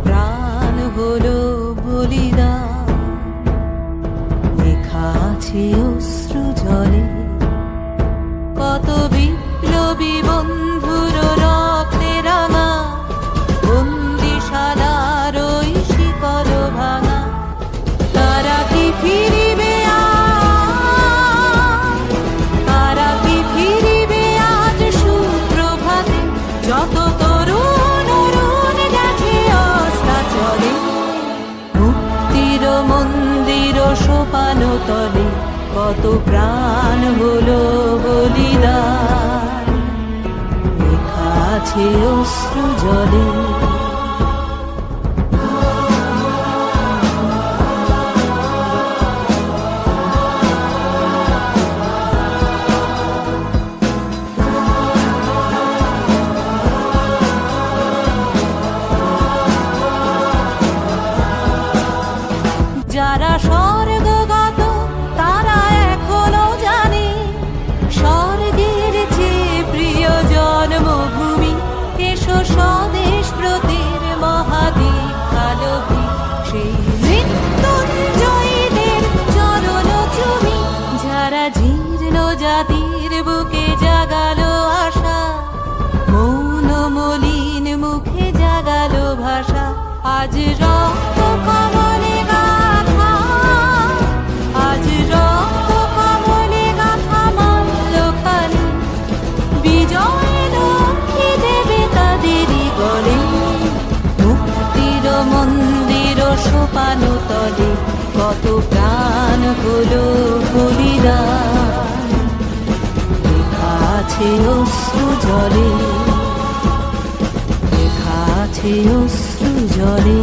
প্রাণ হলো বলিদান, লেখা আছে অশ্রু জলে কত বিপ্লবী বন্ধুর রক্তে রাঙা বন্দিশালার ওই শিকল ভাঙা। তারা কি ফিরিবে আজ, তারা কি ফিরিবে আজ সুপ্রভাতে, যত তরুণ অরুণ গেছে অস্তাচলে। মুক্তির মন্দির সোপান তলে কত প্রাণ হলো বলিদান, লেখা আছে অশ্রু জলে। যারা স্বর্গগত তারা এখনো জানে স্বর্গের চেয়ে প্রিয় জন্মভূমি। এসো স্বদেশ ব্রতের মহাদীক্ষালোভী, সেই মৃত্যুঞ্জয়ীদের চরণ চুমি। যারা জীর্ণ জাতির বুকে জাগালো আশা, মৌন মলিন মুখে জাগালো ভাষা। আজ রক্ত কমলে গাথা, আজ রক্ত কমলে গাথা মাল্যখানি, বিজয় লক্ষ্মী দেবে তাদেরই গলে। মুক্তির মন্দির সোপান তলে কত প্রাণ হলো বলিদান, লেখা আছে অশ্রু জলে, লেখা আছে অশ্রু জলে।